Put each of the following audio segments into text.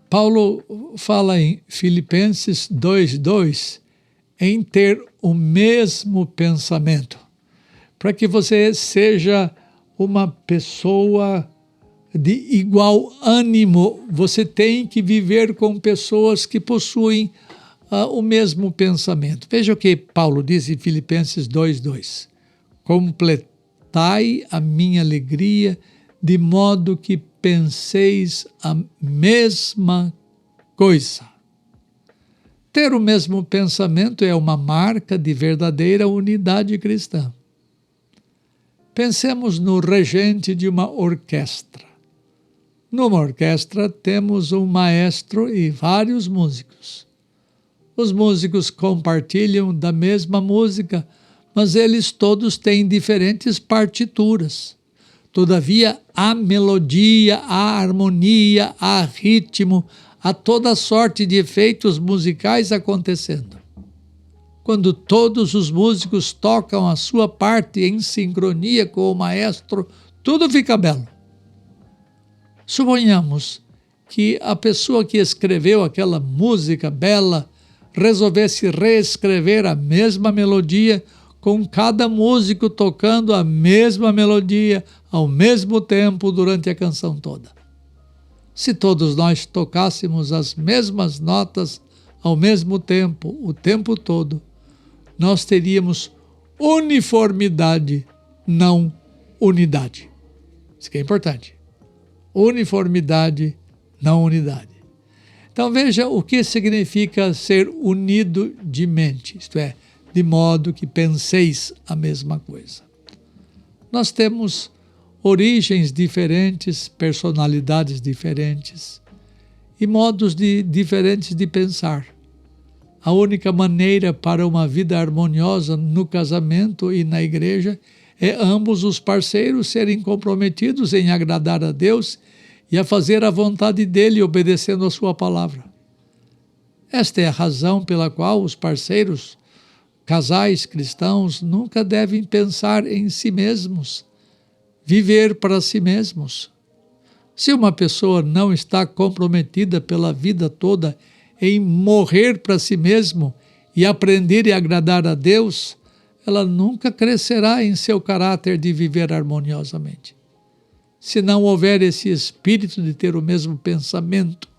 Paulo fala em Filipenses 2:2 em ter o mesmo pensamento. Para que você seja uma pessoa de igual ânimo, você tem que viver com pessoas que possuem o mesmo pensamento. Veja o que Paulo diz em Filipenses 2:2. Completai a minha alegria, de modo que penseis a mesma coisa. Ter o mesmo pensamento é uma marca de verdadeira unidade cristã. Pensemos no regente de uma orquestra. Numa orquestra temos um maestro e vários músicos. Os músicos compartilham da mesma música, mas eles todos têm diferentes partituras. Todavia, há melodia, há harmonia, há ritmo, há toda sorte de efeitos musicais acontecendo. Quando todos os músicos tocam a sua parte em sincronia com o maestro, tudo fica belo. Suponhamos que a pessoa que escreveu aquela música bela resolvesse reescrever a mesma melodia, com cada músico tocando a mesma melodia ao mesmo tempo durante a canção toda. Se todos nós tocássemos as mesmas notas ao mesmo tempo, o tempo todo, nós teríamos uniformidade, não unidade. Isso que é importante. Uniformidade, não unidade. Então veja o que significa ser unido de mente, isto é, de modo que penseis a mesma coisa. Nós temos origens diferentes, personalidades diferentes e modos diferentes de pensar. A única maneira para uma vida harmoniosa no casamento e na igreja é ambos os parceiros serem comprometidos em agradar a Deus e a fazer a vontade dele, obedecendo a sua palavra. Esta é a razão pela qual os parceiros, casais cristãos, nunca devem pensar em si mesmos, viver para si mesmos. Se uma pessoa não está comprometida pela vida toda em morrer para si mesmo e aprender e agradar a Deus, ela nunca crescerá em seu caráter de viver harmoniosamente. Se não houver esse espírito de ter o mesmo pensamento,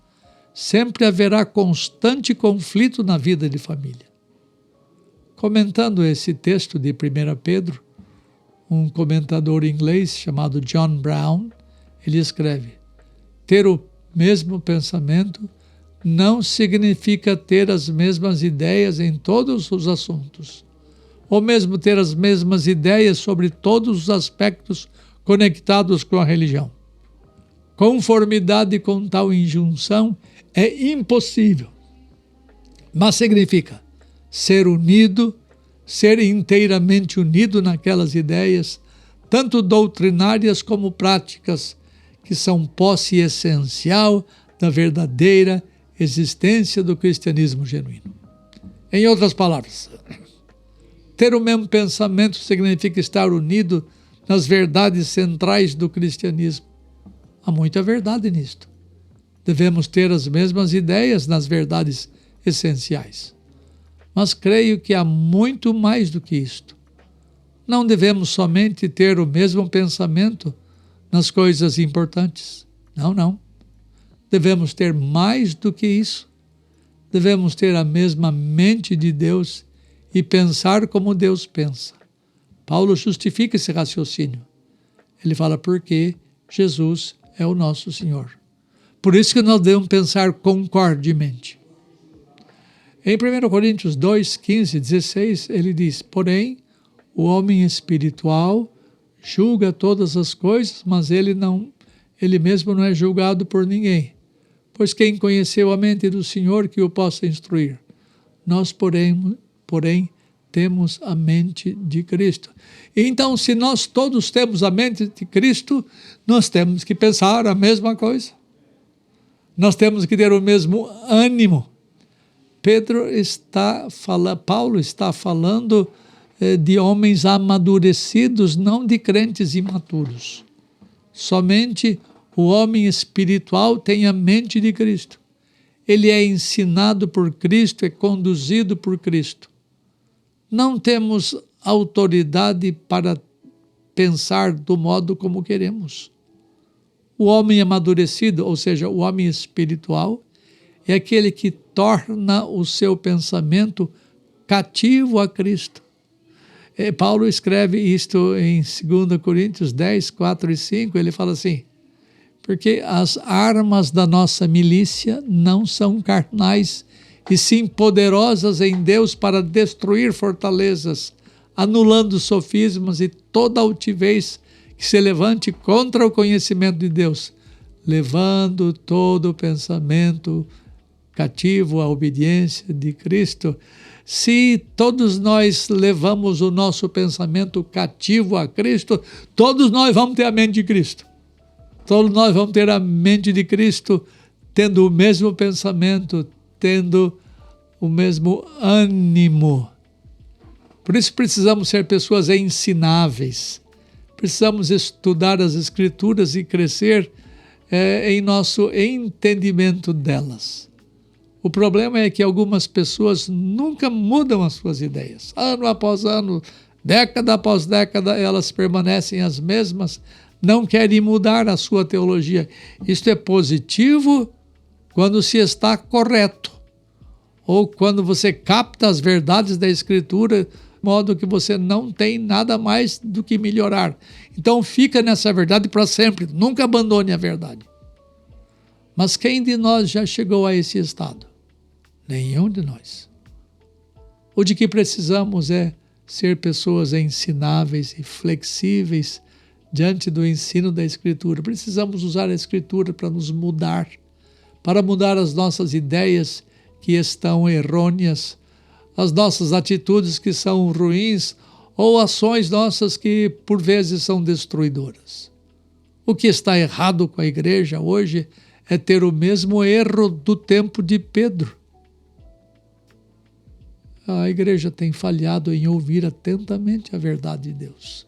sempre haverá constante conflito na vida de família. Comentando esse texto de 1 Pedro, um comentador inglês chamado John Brown, ele escreve: ter o mesmo pensamento não significa ter as mesmas ideias em todos os assuntos, ou mesmo ter as mesmas ideias sobre todos os aspectos conectados com a religião. Conformidade com tal injunção é impossível, mas significa ser unido, ser inteiramente unido naquelas ideias, tanto doutrinárias como práticas, que são posse essencial da verdadeira existência do cristianismo genuíno. Em outras palavras, ter o mesmo pensamento significa estar unido nas verdades centrais do cristianismo. Há muita verdade nisto. Devemos ter as mesmas ideias nas verdades essenciais. Mas creio que há muito mais do que isto. Não devemos somente ter o mesmo pensamento nas coisas importantes. Não. Devemos ter mais do que isso. Devemos ter a mesma mente de Deus e pensar como Deus pensa. Paulo justifica esse raciocínio. Ele fala porque Jesus é o nosso Senhor. Por isso que nós devemos pensar concordemente. Em 1 Coríntios 2, 15, 16, ele diz: porém, o homem espiritual julga todas as coisas, mas ele mesmo não é julgado por ninguém. Pois quem conheceu a mente do Senhor que o possa instruir? Nós, porém, temos a mente de Cristo. Então, se nós todos temos a mente de Cristo, nós temos que pensar a mesma coisa. Nós temos que ter o mesmo ânimo. Paulo está falando de homens amadurecidos, não de crentes imaturos. Somente o homem espiritual tem a mente de Cristo. ele é ensinado por Cristo, é conduzido por Cristo. Não temos autoridade para pensar do modo como queremos. O homem amadurecido, ou seja, o homem espiritual, é aquele que torna o seu pensamento cativo a Cristo. Paulo escreve isto em 2 Coríntios 10, 4 e 5, ele fala assim: porque as armas da nossa milícia não são carnais, e sim poderosas em Deus para destruir fortalezas, anulando sofismas e toda altivez que se levante contra o conhecimento de Deus, levando todo o pensamento cativo à obediência de Cristo. Se todos nós levamos o nosso pensamento cativo a Cristo, todos nós vamos ter a mente de Cristo. Todos nós vamos ter a mente de Cristo, tendo o mesmo pensamento, tendo o mesmo ânimo. Por isso precisamos ser pessoas ensináveis. Precisamos estudar as Escrituras e crescer em nosso entendimento delas. O problema é que algumas pessoas nunca mudam as suas ideias. Ano após ano, década após década, elas permanecem as mesmas, não querem mudar a sua teologia. Isto é positivo quando se está correto, ou quando você capta as verdades da Escritura, de modo que você não tem nada mais do que melhorar. Então fica nessa verdade para sempre, nunca abandone a verdade. Mas quem de nós já chegou a esse estado? Nenhum de nós. O de que precisamos é ser pessoas ensináveis e flexíveis diante do ensino da Escritura. Precisamos usar a Escritura para nos mudar, para mudar as nossas ideias que estão errôneas, as nossas atitudes que são ruins ou ações nossas que por vezes são destruidoras. O que está errado com a igreja hoje é ter o mesmo erro do tempo de Pedro. A igreja tem falhado em ouvir atentamente a verdade de Deus.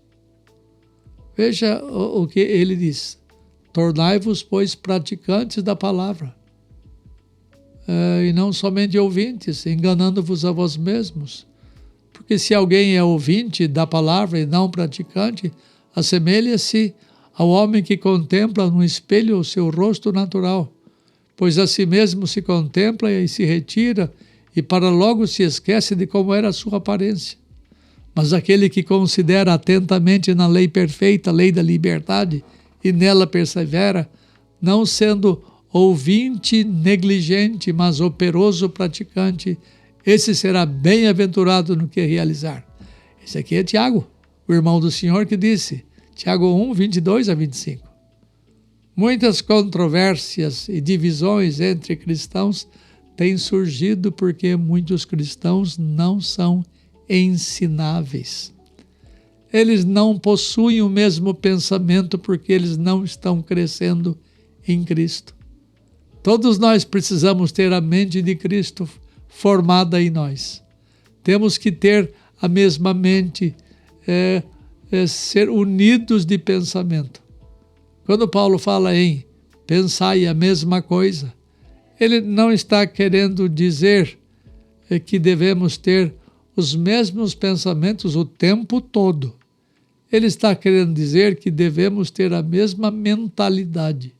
Veja o que ele diz: tornai-vos, pois, praticantes da palavra, e não somente ouvintes, enganando-vos a vós mesmos. Porque se alguém é ouvinte da palavra e não praticante, assemelha-se ao homem que contempla no espelho o seu rosto natural, pois a si mesmo se contempla e se retira, e para logo se esquece de como era a sua aparência. Mas aquele que considera atentamente na lei perfeita, a lei da liberdade, e nela persevera, não sendo ouvinte negligente, mas operoso praticante, esse será bem-aventurado no que realizar. Esse aqui é Tiago, o irmão do Senhor, que disse, Tiago 1, 22 a 25. Muitas controvérsias e divisões entre cristãos têm surgido porque muitos cristãos não são ensináveis. Eles não possuem o mesmo pensamento porque eles não estão crescendo em Cristo. Todos nós precisamos ter a mente de Cristo formada em nós. Temos que ter a mesma mente, ser unidos de pensamento. Quando Paulo fala em pensai a mesma coisa, ele não está querendo dizer que devemos ter os mesmos pensamentos o tempo todo. Ele está querendo dizer que devemos ter a mesma mentalidade.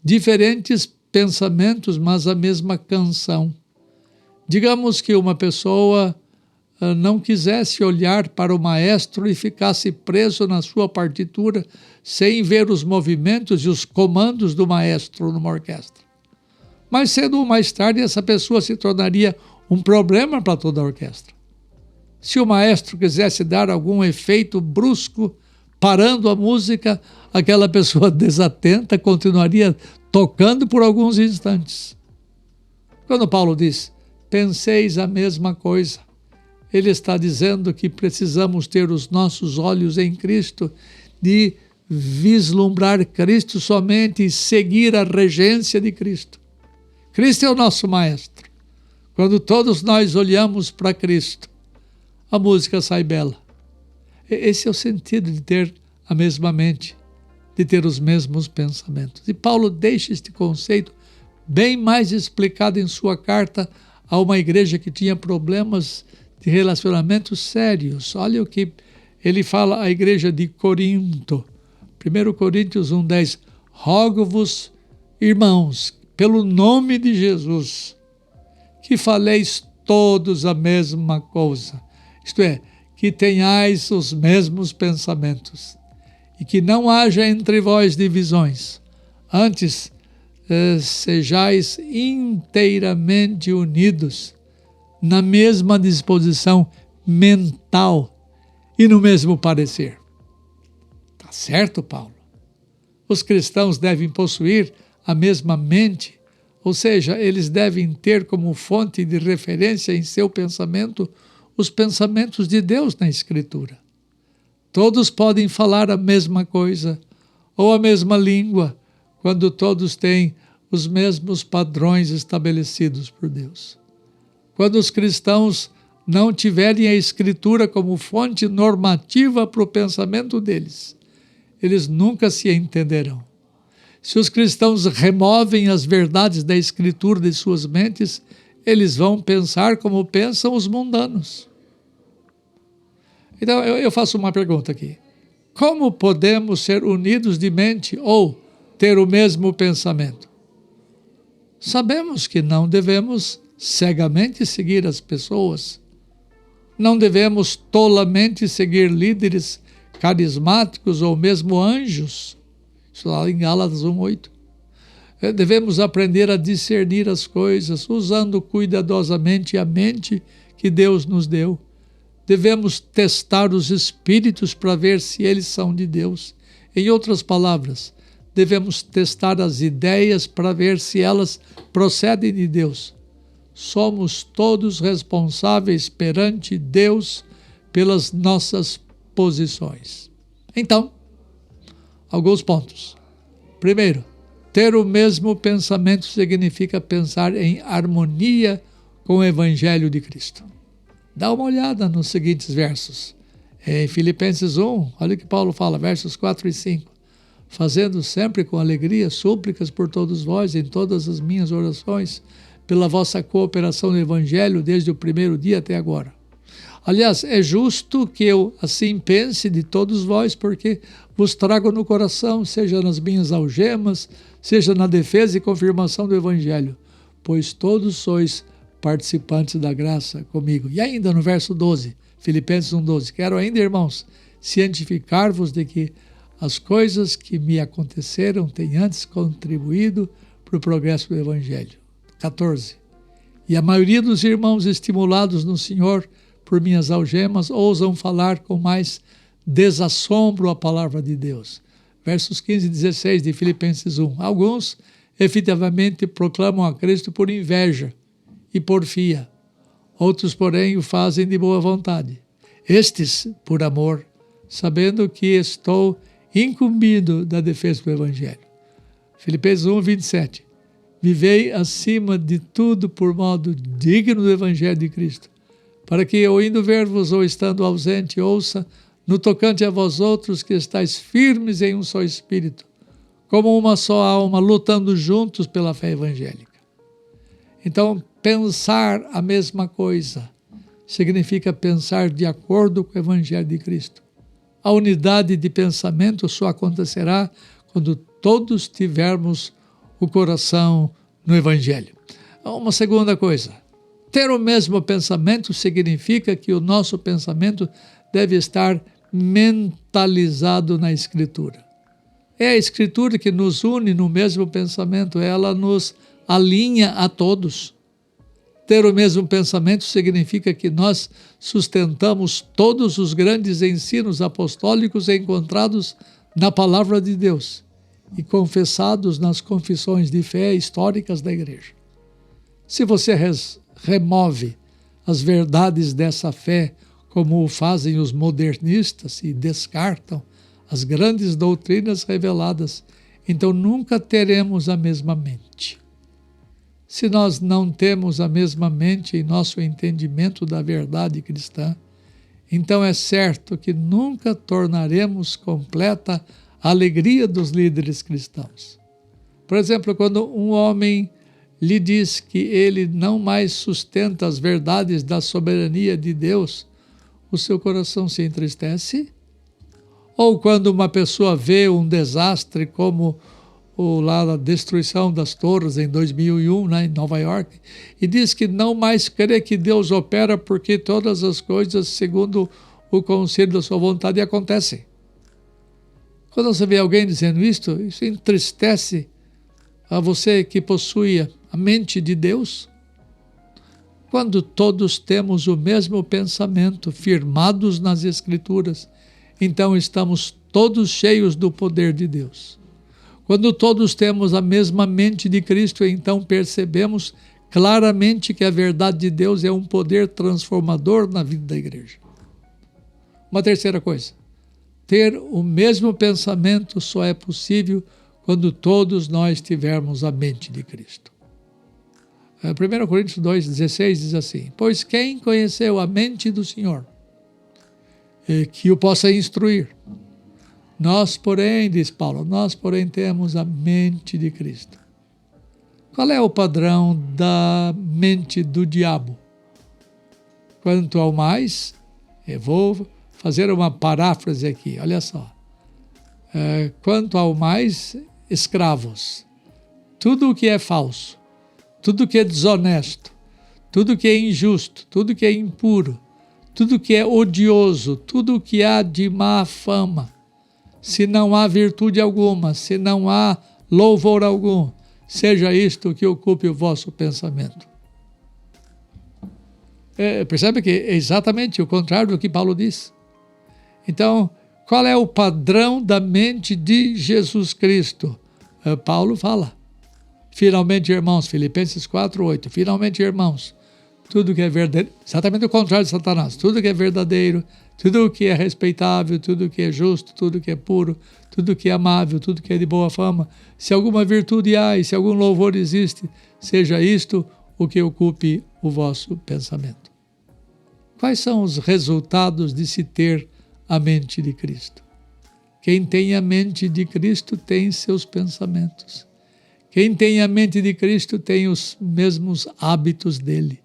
Diferentes pensamentos, mas a mesma canção. Digamos que uma pessoa não quisesse olhar para o maestro e ficasse preso na sua partitura sem ver os movimentos e os comandos do maestro numa orquestra. Mais cedo ou mais tarde, essa pessoa se tornaria um problema para toda a orquestra. Se o maestro quisesse dar algum efeito brusco, parando a música, aquela pessoa desatenta continuaria tocando por alguns instantes. Quando Paulo diz, penseis a mesma coisa, ele está dizendo que precisamos ter os nossos olhos em Cristo, de vislumbrar Cristo somente e seguir a regência de Cristo. Cristo é o nosso maestro. Quando todos nós olhamos para Cristo, a música sai bela. Esse é o sentido de ter a mesma mente, de ter os mesmos pensamentos. E Paulo deixa este conceito bem mais explicado em sua carta a uma igreja que tinha problemas de relacionamentos sérios. Olha o que ele fala à igreja de Corinto. 1 Coríntios 1,10. Rogo-vos, irmãos, pelo nome de Jesus, que faleis todos a mesma coisa, isto é, que tenhais os mesmos pensamentos, e que não haja entre vós divisões. Antes, sejais inteiramente unidos na mesma disposição mental e no mesmo parecer. Tá certo, Paulo? Os cristãos devem possuir a mesma mente, ou seja, eles devem ter como fonte de referência em seu pensamento os pensamentos de Deus na Escritura. Todos podem falar a mesma coisa ou a mesma língua quando todos têm os mesmos padrões estabelecidos por Deus. Quando os cristãos não tiverem a Escritura como fonte normativa para o pensamento deles, eles nunca se entenderão. Se os cristãos removem as verdades da Escritura de suas mentes, eles vão pensar como pensam os mundanos. Então, eu faço uma pergunta aqui. Como podemos ser unidos de mente ou ter o mesmo pensamento? Sabemos que não devemos cegamente seguir as pessoas. Não devemos tolamente seguir líderes carismáticos ou mesmo anjos. Isso lá em Gálatas 1,8. Devemos aprender a discernir as coisas, usando cuidadosamente a mente que Deus nos deu. Devemos testar os espíritos para ver se eles são de Deus. Em outras palavras, devemos testar as ideias para ver se elas procedem de Deus. Somos todos responsáveis perante Deus pelas nossas posições. Então, alguns pontos. Primeiro, ter o mesmo pensamento significa pensar em harmonia com o Evangelho de Cristo. Dá uma olhada nos seguintes versos. Em Filipenses 1, olha o que Paulo fala, versos 4 e 5. Fazendo sempre com alegria súplicas por todos vós em todas as minhas orações, pela vossa cooperação no Evangelho desde o primeiro dia até agora. Aliás, é justo que eu assim pense de todos vós, porque vos trago no coração, seja nas minhas algemas, seja na defesa e confirmação do Evangelho, pois todos sois participantes da graça comigo. E ainda no verso 12, Filipenses 1,12, quero ainda, irmãos, cientificar-vos de que as coisas que me aconteceram têm antes contribuído para o progresso do Evangelho. 14. E a maioria dos irmãos estimulados no Senhor por minhas algemas ousam falar com mais desassombro a palavra de Deus. Versos 15 e 16 de Filipenses 1. Alguns efetivamente proclamam a Cristo por inveja e porfia. Outros, porém, o fazem de boa vontade. Estes, por amor, sabendo que estou incumbido da defesa do Evangelho. Filipenses 1, 27. Vivei acima de tudo por modo digno do Evangelho de Cristo, para que eu, indo ver-vos ou estando ausente, ouça, no tocante a vós outros, que estáis firmes em um só Espírito, como uma só alma, lutando juntos pela fé evangélica. Então, pensar a mesma coisa significa pensar de acordo com o Evangelho de Cristo. A unidade de pensamento só acontecerá quando todos tivermos o coração no Evangelho. Uma segunda coisa, ter o mesmo pensamento significa que o nosso pensamento deve estar mentalizado na Escritura. É a Escritura que nos une no mesmo pensamento, ela nos alinha a todos. Ter o mesmo pensamento significa que nós sustentamos todos os grandes ensinos apostólicos encontrados na Palavra de Deus e confessados nas confissões de fé históricas da Igreja. Se você remove as verdades dessa fé, como o fazem os modernistas e descartam as grandes doutrinas reveladas, então nunca teremos a mesma mente. Se nós não temos a mesma mente em nosso entendimento da verdade cristã, então é certo que nunca tornaremos completa a alegria dos líderes cristãos. Por exemplo, quando um homem lhe diz que ele não mais sustenta as verdades da soberania de Deus, o seu coração se entristece? Ou quando uma pessoa vê um desastre como a destruição das torres em 2001, em Nova York, e diz que não mais crê que Deus opera porque todas as coisas, segundo o conselho da sua vontade, acontecem. Quando você vê alguém dizendo isso entristece a você que possui a mente de Deus. Quando todos temos o mesmo pensamento, firmados nas Escrituras, então estamos todos cheios do poder de Deus. Quando todos temos a mesma mente de Cristo, então percebemos claramente que a verdade de Deus é um poder transformador na vida da igreja. Uma terceira coisa, ter o mesmo pensamento só é possível quando todos nós tivermos a mente de Cristo. 1 Coríntios 2,16 diz assim: pois quem conheceu a mente do Senhor, que o possa instruir? Nós, porém, diz Paulo, nós, porém, temos a mente de Cristo. Qual é o padrão da mente do diabo? Quanto ao mais, eu vou fazer uma paráfrase aqui, olha só. Quanto ao mais, escravos, tudo o que é falso, tudo que é desonesto, tudo que é injusto, tudo que é impuro, tudo que é odioso, tudo que há de má fama, se não há virtude alguma, se não há louvor algum, seja isto que ocupe o vosso pensamento. Percebe que é exatamente o contrário do que Paulo diz. Então, qual é o padrão da mente de Jesus Cristo? Paulo fala. Finalmente, irmãos, Filipenses 4:8, finalmente, irmãos, tudo que é verdadeiro, exatamente o contrário de Satanás, tudo que é verdadeiro, tudo que é respeitável, tudo que é justo, tudo que é puro, tudo que é amável, tudo que é de boa fama, se alguma virtude há e se algum louvor existe, seja isto o que ocupe o vosso pensamento. Quais são os resultados de se ter a mente de Cristo? Quem tem a mente de Cristo tem seus pensamentos. Quem tem a mente de Cristo tem os mesmos hábitos dele.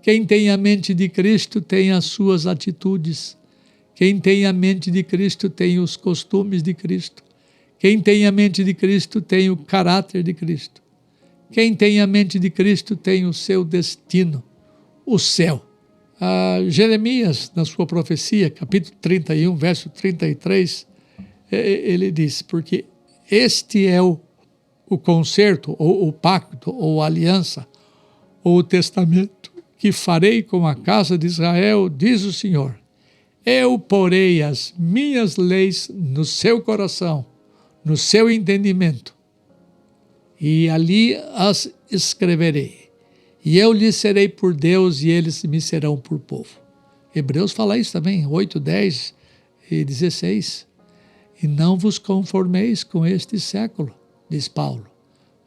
Quem tem a mente de Cristo tem as suas atitudes. Quem tem a mente de Cristo tem os costumes de Cristo. Quem tem a mente de Cristo tem o caráter de Cristo. Quem tem a mente de Cristo tem o seu destino, o céu. Jeremias, na sua profecia, capítulo 31, verso 33, ele diz, porque este é o concerto, ou o pacto, ou a aliança, ou o testamento que farei com a casa de Israel, diz o Senhor. Eu porei as minhas leis no seu coração, no seu entendimento, e ali as escreverei. E eu lhes serei por Deus, e eles me serão por povo. Hebreus fala isso também, 8, 10 e 16. E não vos conformeis com este século, diz Paulo,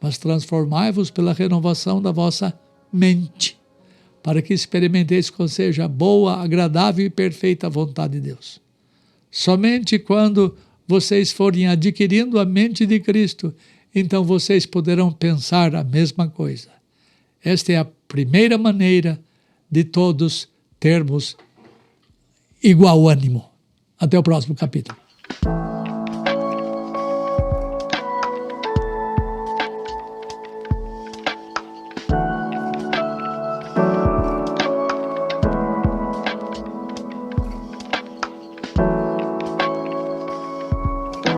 mas transformai-vos pela renovação da vossa mente, para que experimenteis qual seja a boa, agradável e perfeita vontade de Deus. Somente quando vocês forem adquirindo a mente de Cristo, então vocês poderão pensar a mesma coisa. Esta é a primeira maneira de todos termos igual ânimo. Até o próximo capítulo.